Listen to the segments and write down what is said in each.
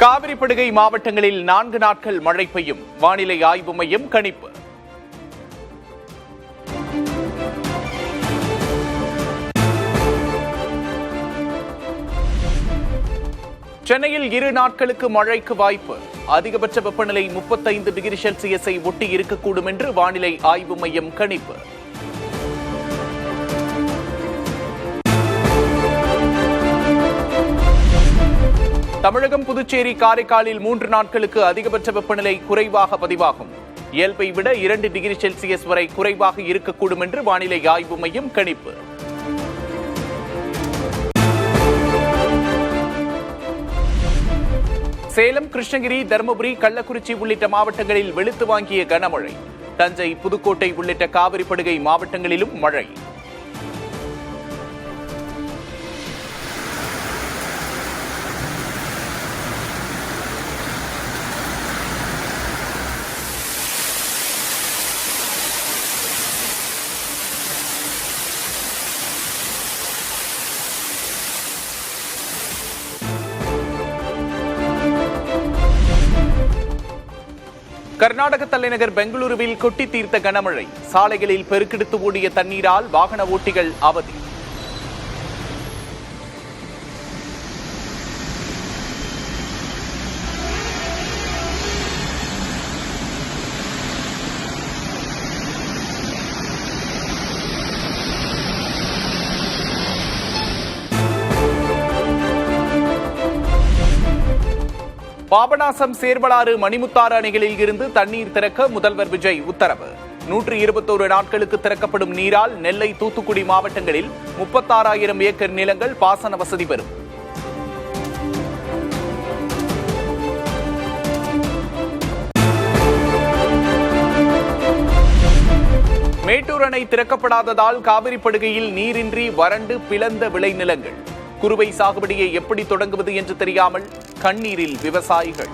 காவிரி படுகை மாவட்டங்களில் 4 நாட்கள் மழை பெய்யும். வானிலை ஆய்வு மையம் கணிப்பு. சென்னையில் 2 நாட்களுக்கு மழைக்கு வாய்ப்பு. அதிகபட்ச வெப்பநிலை 35 டிகிரி செல்சியஸை ஒட்டி இருக்கக்கூடும் என்று வானிலை ஆய்வு மையம் கணிப்பு. தமிழகம், புதுச்சேரி, காரைக்காலில் 3 நாட்களுக்கு அதிகபட்ச வெப்பநிலை குறைவாக பதிவாகும். இயல்பை விட 2 டிகிரி செல்சியஸ் வரை குறைவாக இருக்கக்கூடும் என்று வானிலை ஆய்வு மையம் கணிப்பு. சேலம், கிருஷ்ணகிரி, தருமபுரி, கள்ளக்குறிச்சி உள்ளிட்ட மாவட்டங்களில் வெளுத்து வாங்கிய கனமழை. தஞ்சை, புதுக்கோட்டை உள்ளிட்ட காவிரி படுகை மாவட்டங்களிலும் மழை. கர்நாடக தலைநகர் பெங்களூருவில் கொட்டி தீர்த்த கனமழை. சாலைகளில் பெருக்கெடுத்து ஓடிய தண்ணீரால் வாகன ஓட்டிகள் அவதி. பாபநாசம், சேர்வலாறு, மணிமுத்தாறு அணைகளில் இருந்து தண்ணீர் திறக்க முதல்வர் விஜய் உத்தரவு. 121 நாட்களுக்கு திறக்கப்படும் நீரால் நெல்லை, தூத்துக்குடி மாவட்டங்களில் 36,000 ஏக்கர் நிலங்கள் பாசன வசதி பெறும். மேட்டூர் அணை திறக்கப்படாததால் காவிரி படுகையில் நீரின்றி வறண்டு பிளந்த விளைநிலங்கள். குறுவை சாகுபடியை எப்படி தொடங்குவது என்று தெரியாமல் கண்ணீரில் விவசாயிகள்.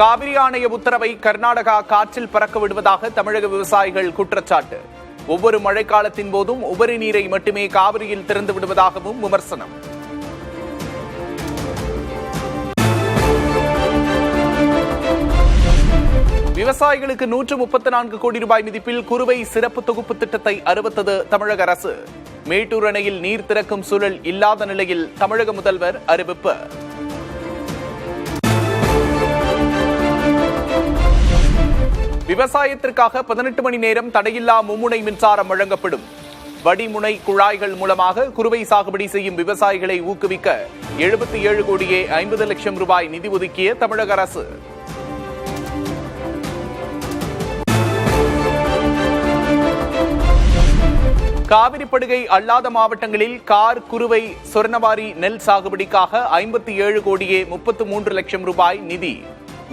காவிரி ஆணைய உத்தரவை கர்நாடகா காற்றில் பறக்க விடுவதாக தமிழக விவசாயிகள் குற்றச்சாட்டு. ஒவ்வொரு மழைக்காலத்தின் போதும் உபரி நீரை மட்டுமே காவிரியில் திறந்து விடுவதாகவும் விமர்சனம். விவசாயிகளுக்கு 134 கோடி ரூபாய் மதிப்பில் குறுவை சிறப்பு தொகுப்பு திட்டத்தை அறிவித்தது தமிழக அரசு. மேட்டூர் அணையில் நீர் திறக்கும் சூழல் இல்லாத நிலையில் தமிழக முதல்வர் அறிவிப்பு. விவசாயத்திற்காக 18 மணி நேரம் தடையில்லா மும்முனை மின்சாரம் வழங்கப்படும். வடிமுனை குழாய்கள் மூலமாக குறுவை சாகுபடி செய்யும் விவசாயிகளை ஊக்குவிக்க 77 கோடியே 50 லட்சம் ரூபாய் நிதி ஒதுக்கிய தமிழக அரசு. காவிரி படுகை அல்லாத மாவட்டங்களில் கார், குறுவை, சொர்ணவாரி நெல் சாகுபடிக்காக 57 கோடியே 33 லட்சம் ரூபாய் நிதி.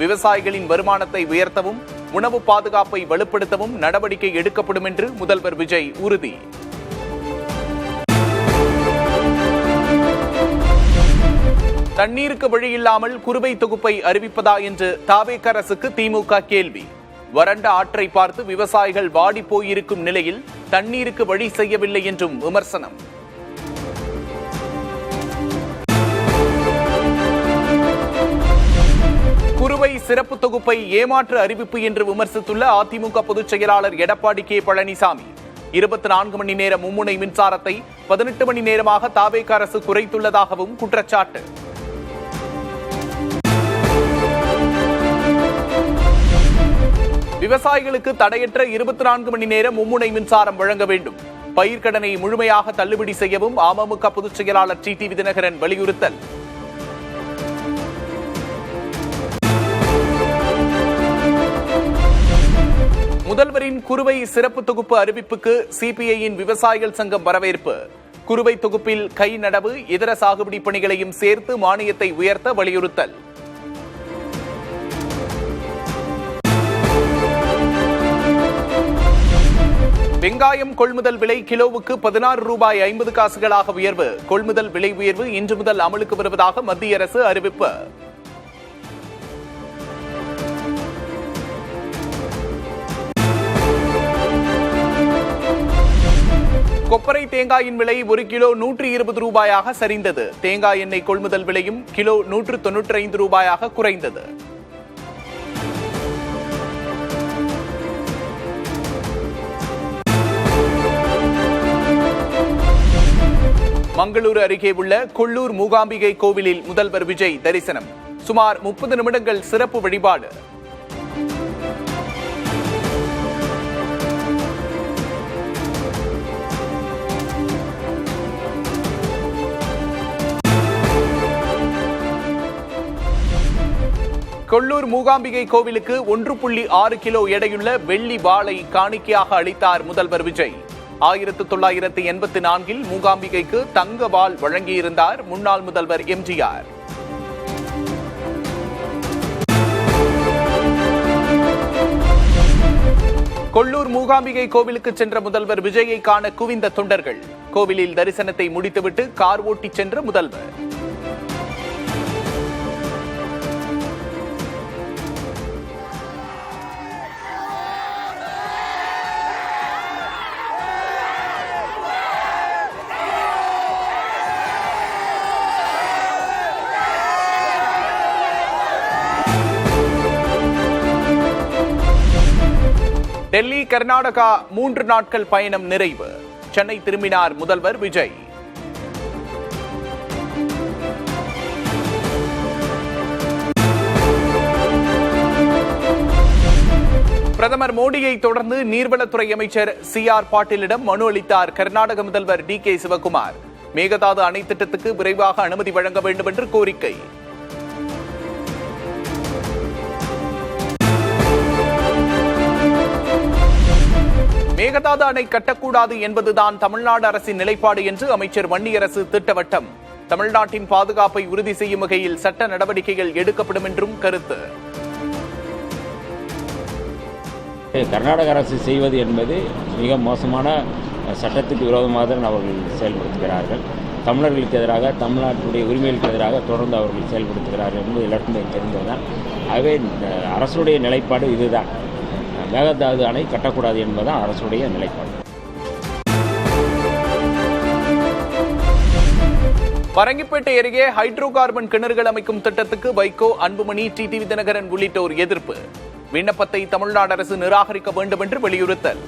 விவசாயிகளின் வருமானத்தை உயர்த்தவும் உணவு பாதுகாப்பை வலுப்படுத்தவும் நடவடிக்கை எடுக்கப்படும் என்று முதல்வர் விஜய் உறுதி. தண்ணீருக்கு வழியில்லாமல் குறுவை தொகுப்பை அறிவிப்பதா என்று தாவேக அரசுக்கு திமுக கேள்வி. வறண்ட ஆற்றை பார்த்து விவசாயிகள் வாடி போயிருக்கும் நிலையில் தண்ணீருக்கு வழி செய்யவில்லை என்றும் விமர்சனம். குறுவை சிறப்பு தொகுப்பை ஏமாற்று அறிவிப்பு என்று விமர்சித்துள்ள அதிமுக பொதுச் செயலாளர் எடப்பாடி கே பழனிசாமி, 24 மணி நேர மும்முனை மின்சாரத்தை 18 மணி நேரமாக தாவேக அரசு குறைத்துள்ளதாகவும் குற்றச்சாட்டு. விவசாயிகளுக்கு தடையற்ற 24 மணி நேர மும்முனை மின்சாரம் வழங்க வேண்டும். பயிர்க்கடனை முழுமையாக தள்ளுபடி செய்யவும் அமமுக பொதுச் செயலாளர் டிடிவி தினகரன் வலியுறுத்தல். முதல்வரின் குறுவை சிறப்பு தொகுப்பு அறிவிப்புக்கு சிபிஐயின் விவசாயிகள் சங்கம் வரவேற்பு. குறுவை தொகுப்பில் கை நடவு, இதர சாகுபடி பணிகளையும் சேர்த்து மானியத்தை உயர்த்த வலியுறுத்தல். வெங்காயம் கொள்முதல் விலை கிலோவுக்கு 16 ரூபாய் 50 காசுகளாக உயர்வு. கொள்முதல் விலை உயர்வு இன்று முதல் அமலுக்கு வருவதாக மத்திய அரசு அறிவிப்பு. கொப்பரை தேங்காயின் விலை 1 கிலோ 120 ரூபாயாக சரிந்தது. தேங்காய் எண்ணெய் கொள்முதல் விலையும் கிலோ 195 ரூபாயாக குறைந்தது. மங்களூரு அருகே உள்ள கொல்லூர் மூகாம்பிகை கோவிலில் முதல்வர் விஜய் தரிசனம். சுமார் 30 நிமிடங்கள் சிறப்பு வழிபாடு. கொல்லூர் மூகாம்பிகை கோவிலுக்கு 1.6 கிலோ எடையுள்ள வெள்ளி வாளை காணிக்கையாக அளித்தார் முதல்வர் விஜய். 1984 மூகாம்பிகைக்கு தங்க வாள் வழங்கியிருந்தார் முன்னாள் முதல்வர் எம்ஜிஆர். கொல்லூர் மூகாம்பிகை கோவிலுக்கு சென்ற முதல்வர் விஜயை காண குவிந்த தொண்டர்கள். கோவிலில் தரிசனத்தை முடித்துவிட்டு கார் ஓட்டி சென்ற முதல்வர். டெல்லி கர்நாடகா 3 நாட்கள் பயணம் நிறைவு. சென்னை திரும்பினார் முதல்வர் விஜய். பிரதமர் மோடியை தொடர்ந்து நீர்வளத்துறை அமைச்சர் CR பாட்டீலிடம் மனு அளித்தார் கர்நாடக முதல்வர் DK சிவகுமார். மேகதாது அணை திட்டத்துக்கு விரைவாக அனுமதி வழங்க வேண்டும் என்று கோரிக்கை. மேகதாது அணை கட்டக்கூடாது என்பதுதான் தமிழ்நாடு அரசின் நிலைப்பாடு என்று அமைச்சர் வன்னியரசு திட்டவட்டம். தமிழ்நாட்டின் பாதுகாப்பை உறுதி செய்யும் வகையில் சட்ட நடவடிக்கைகள் எடுக்கப்படும் என்றும் கருத்து. கர்நாடக அரசு செய்வது என்பது மிக மோசமான சட்டத்துக்கு விரோதமாக அவர்கள் செயல்படுத்துகிறார்கள். தமிழர்களுக்கு எதிராக, தமிழ்நாட்டுடைய உரிமைகளுக்கு எதிராக தொடர்ந்து அவர்கள் செயல்படுத்துகிறார்கள் என்பது எல்லாருக்குமே தெரிந்ததுதான். ஆகவே அரசுடைய நிலைப்பாடு இதுதான். மேகதாது அணை கட்டக்கூடாது என்பதுதான் அரசுடைய நிலைப்பாடு. பரங்கிப்பேட்டை அருகே ஹைட்ரோ கார்பன் கிணறுகள் அமைக்கும் திட்டத்துக்கு வைகோ, அன்புமணி, டிடிவி தினகரன் உள்ளிட்டோர் எதிர்ப்பு. விண்ணப்பத்தை தமிழ்நாடு அரசு நிராகரிக்க வேண்டும் என்று வலியுறுத்தல்.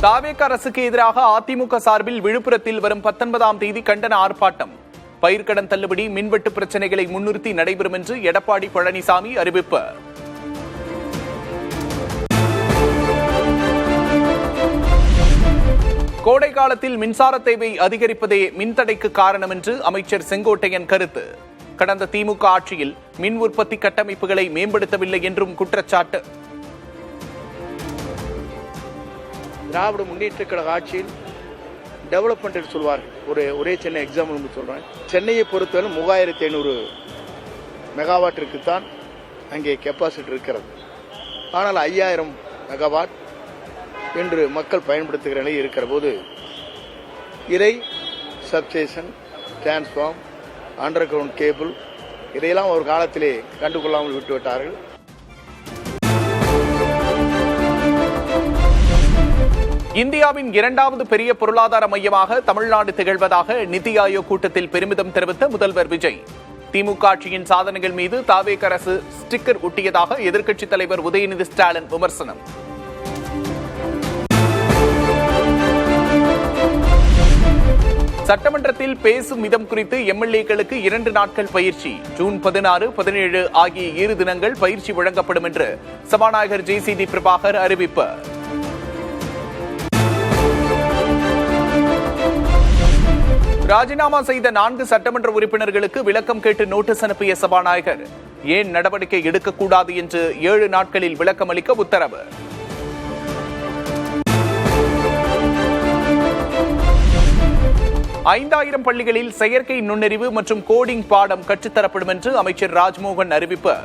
தாவேக அரசுக்கு எதிராக அதிமுக சார்பில் விழுப்புரத்தில் வரும் 19ஆம் தேதி கண்டன ஆர்ப்பாட்டம். பயிர்க்கடன் தள்ளுபடி, மின்வெட்டு பிரச்சினைகளை முன்னிறுத்தி நடைபெறும் என்று எடப்பாடி பழனிசாமி அறிவிப்பு. கோடை காலத்தில் மின்சார தேவை அதிகரிப்பதே மின்தடைக்கு காரணம் என்று அமைச்சர் செங்கோட்டையன் கருத்து. கடந்த திமுக ஆட்சியில் மின் உற்பத்தி கட்டமைப்புகளை மேம்படுத்தவில்லை என்றும் குற்றச்சாட்டு. திராவிட முன்னேற்ற கழக ஆட்சியில் டெவலப்மெண்ட் சொல்வார்கள். ஒரே சென்னை எக்ஸாம்பிள் சொல்கிறேன். சென்னையை பொறுத்தவரை 3500 மெகாவாட்டிற்கு தான் அங்கே கெப்பாசிட்டி இருக்கிறது. ஆனால் 5000 மெகாவாட் என்று மக்கள் பயன்படுத்துகிற நிலை இருக்கிற போது இதை substation, transform, under ground cable இதையெல்லாம் ஒரு காலத்திலே கண்டுகொள்ளாமல் விட்டுவிட்டார்கள். இந்தியாவின் 2வது பெரிய பொருளாதார மையமாக தமிழ்நாடு திகழ்வதாக நிதி ஆயோக் கூட்டத்தில் பெருமிதம் தெரிவித்த முதல்வர் விஜய். திமுக ஆட்சியின் சாதனைகள் மீது தாவேக அரசு ஸ்டிக்கர் ஒட்டியதாக எதிர்க்கட்சித் தலைவர் உதயநிதி ஸ்டாலின் விமர்சனம். சட்டமன்றத்தில் பேசும் விதம் குறித்து எம்எல்ஏக்களுக்கு 2 நாட்கள் பயிற்சி. ஜூன் 16, 17 ஆகிய 2 தினங்கள் பயிற்சி வழங்கப்படும் என்று சபாநாயகர் JCD பிரபாகர் அறிவிப்பு. ராஜினாமா செய்த 4 சட்டமன்ற உறுப்பினர்களுக்கு விளக்கம் கேட்டு நோட்டீஸ் அனுப்பிய சபாநாயகர் ஏன் நடவடிக்கை எடுக்கக்கூடாது என்று 7 நாட்களில் விளக்கம் அளிக்க உத்தரவு. ஐந்தாயிரம் பள்ளிகளில் செயற்கை நுண்ணறிவு மற்றும் கோடிங் பாடம் கற்றுத்தரப்படும் என்று அமைச்சர் ராஜ்மோகன் அறிவிப்பு.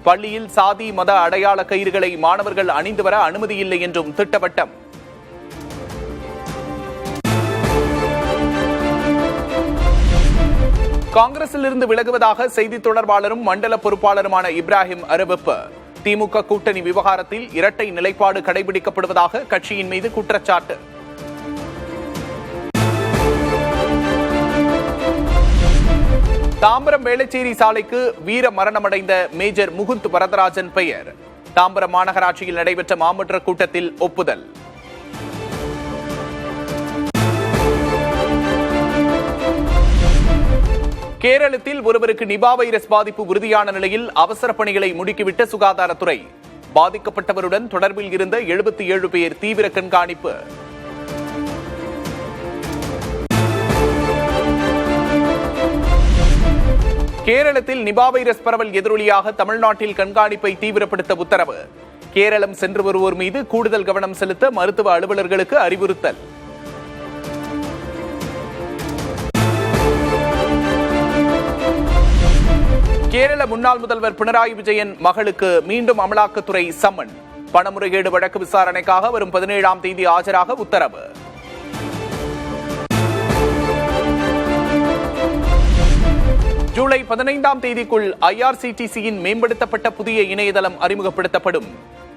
பள்ளியில் சாதி மத அடையாள கயிறுகளை மாணவர்கள் அணிந்து வர அனுமதியில்லை என்றும் திட்டவட்டம். காங்கிரசில் இருந்து விலகுவதாக செய்தி தொடர்பாளரும் மண்டல பொறுப்பாளருமான இப்ராஹிம் அறிவிப்பு. திமுக கூட்டணி விவகாரத்தில் இரட்டை நிலைப்பாடு கடைபிடிக்கப்படுவதாக கட்சியின் மீது குற்றச்சாட்டு. தாம்பரம் வேளச்சேரி சாலைக்கு வீர மரணமடைந்த மேஜர் முகுந்த் வரதராஜன் பெயர். தாம்பரம் மாநகராட்சியில் நடைபெற்ற மாமன்ற கூட்டத்தில் ஒப்புதல். கேரளத்தில் ஒருவருக்கு நிபா வைரஸ் பாதிப்பு உறுதியான நிலையில் அவசர பணிகளை முடுக்கிவிட்ட சுகாதாரத்துறை. பாதிக்கப்பட்டவருடன் தொடர்பில் இருந்த 77 பேர் தீவிர கண்காணிப்பு. கேரளத்தில் நிபா வைரஸ் பரவல் எதிரொலியாக தமிழ்நாட்டில் கண்காணிப்பை தீவிரப்படுத்த உத்தரவு. கேரளம் சென்று வருவோர் மீது கூடுதல் கவனம் செலுத்த மருத்துவ அலுவலர்களுக்கு அறிவுறுத்தல். கேரள முன்னாள் முதல்வர் பினராயி விஜயன் மகளுக்கு மீண்டும் அமலாக்கத்துறை சம்மன். பணமுறைகேடு வழக்கு விசாரணைக்காக வரும் 17ஆம் தேதி ஆஜராக உத்தரவு. ஜூலை 15ஆம் தேதிக்குள் IRCTC-யின் மேம்படுத்தப்பட்ட புதிய இணையதளம் அறிமுகப்படுத்தப்படும்.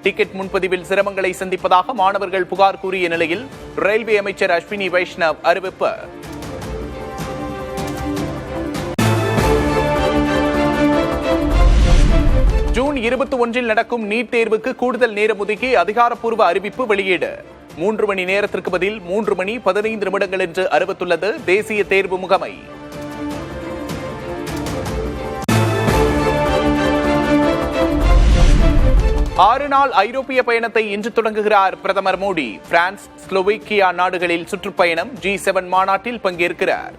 டிக்கெட் முன்பதிவில் சிரமங்களை சந்திப்பதாக மாணவர்கள் புகார் கூறிய நிலையில் ரயில்வே அமைச்சர் அஸ்வினி வைஷ்ணவ் அறிவிப்பு. ஜூன் 21 நடக்கும் நீட் தேர்வுக்கு கூடுதல் நேரம் ஒதுக்கி அதிகாரப்பூர்வ அறிவிப்பு வெளியீடு. 3 மணி நேரத்திற்கு பதில் 3 மணி 15 நிமிடங்கள் என்று அறிவித்துள்ளது தேசிய தேர்வு முகமை. ஆறு நாள் ஐரோப்பிய பயணத்தை இன்று தொடங்குகிறார் பிரதமர் மோடி. பிரான்ஸ், ஸ்லோவேக்கியா நாடுகளில் சுற்றுப்பயணம். G7 மாநாட்டில் பங்கேற்கிறார்.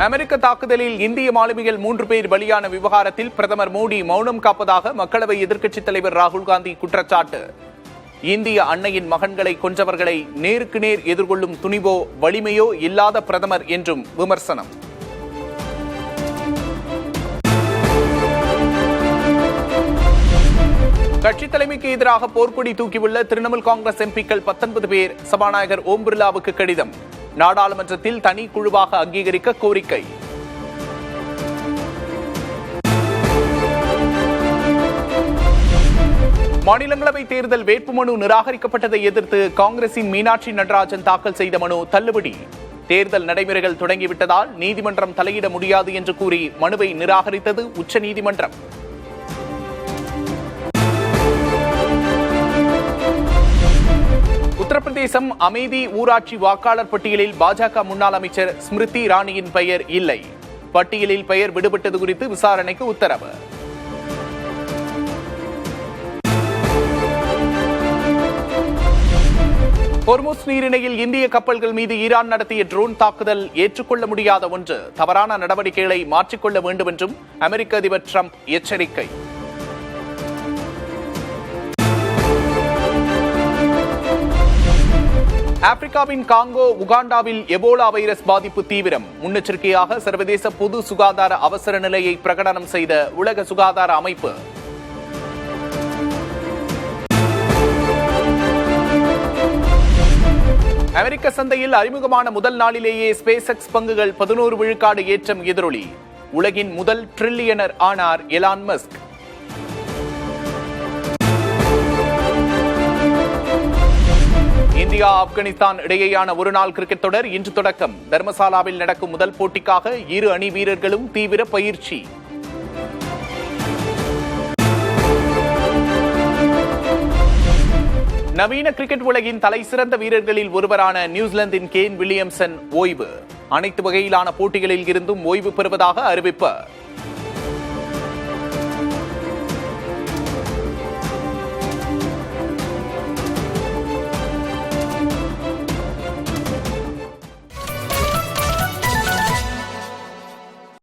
அமெரிக்க தாக்குதலில் இந்திய மாலுமிகள் 3 பேர் பலியான விவகாரத்தில் பிரதமர் மோடி மௌனம் காப்பதாக மக்களவை எதிர்க்கட்சித் தலைவர் ராகுல் காந்தி குற்றச்சாட்டு. இந்திய அன்னையின் மகன்களை கொன்றவர்களை நேருக்கு நேர் எதிர்கொள்ளும் துணிவோ வலிமையோ இல்லாத பிரதமர் என்றும் விமர்சனம். கட்சித் தலைமைக்கு எதிராக போர்க்கொடி தூக்கியுள்ள திரிணாமுல் காங்கிரஸ் எம்பிக்கள் 19 பேர் சபாநாயகர் ஓம் பிர்லாவுக்கு கடிதம். நாடாளுமன்றத்தில் தனி குழுவாக அங்கீகரிக்க கோரிக்கை. மாநிலங்களவை தேர்தல் வேட்புமனு நிராகரிக்கப்பட்டதை எதிர்த்து காங்கிரசின் மீனாட்சி நடராஜன் தாக்கல் செய்த மனு தள்ளுபடி. தேர்தல் நடைமுறைகள் தொடங்கிவிட்டதால் நீதிமன்றம் தலையிட முடியாது என்று கூறி மனுவை நிராகரித்தது உச்சநீதிமன்றம். உத்தரப்பிரதேசம் அமேதி ஊராட்சி வாக்காளர் பட்டியலில் பாஜக முன்னாள் அமைச்சர் ஸ்மிருதி இரானியின் பெயர் இல்லை. பட்டியலில் பெயர் விடுபட்டது குறித்து விசாரணைக்கு உத்தரவு. ஹோர்முஸ் நீரிணையில் இந்திய கப்பல்கள் மீது ஈரான் நடத்திய ட்ரோன் தாக்குதல் ஏற்றுக்கொள்ள முடியாத ஒன்று. தவறான நடவடிக்கைகளை மாற்றிக்கொள்ள வேண்டும் என்றும் அமெரிக்க அதிபர் டிரம்ப் எச்சரிக்கை. ஆப்பிரிக்காவின் காங்கோ, உகாண்டாவில் எபோலா வைரஸ் பாதிப்பு தீவிரம். முன்னெச்சரிக்கையாக சர்வதேச பொது சுகாதார அவசர நிலையை பிரகடனம் செய்த உலக சுகாதார அமைப்பு. அமெரிக்க சந்தையில் அறிமுகமான முதல் நாளிலேயே ஸ்பேஸ் எக்ஸ் பங்குகள் 11 விழுக்காடு ஏற்றம் எதிரொலி. உலகின் முதல் ட்ரில்லியனர் ஆனார் எலான் மஸ்க். இந்தியா, ஆப்கானிஸ்தான் இடையேயான ஒருநாள் கிரிக்கெட் தொடர் இன்று தொடக்கம். தர்மசாலாவில் நடக்கும் முதல் போட்டிக்காக இரு அணி வீரர்களும் தீவிர பயிற்சி. நவீன கிரிக்கெட் உலகின் தலைசிறந்த வீரர்களில் ஒருவரான நியூசிலாந்தின் கேன் வில்லியம்சன் ஓய்வு. அனைத்து வகையிலான போட்டிகளில் இருந்தும் ஓய்வு பெறுவதாக அறிவிப்பு.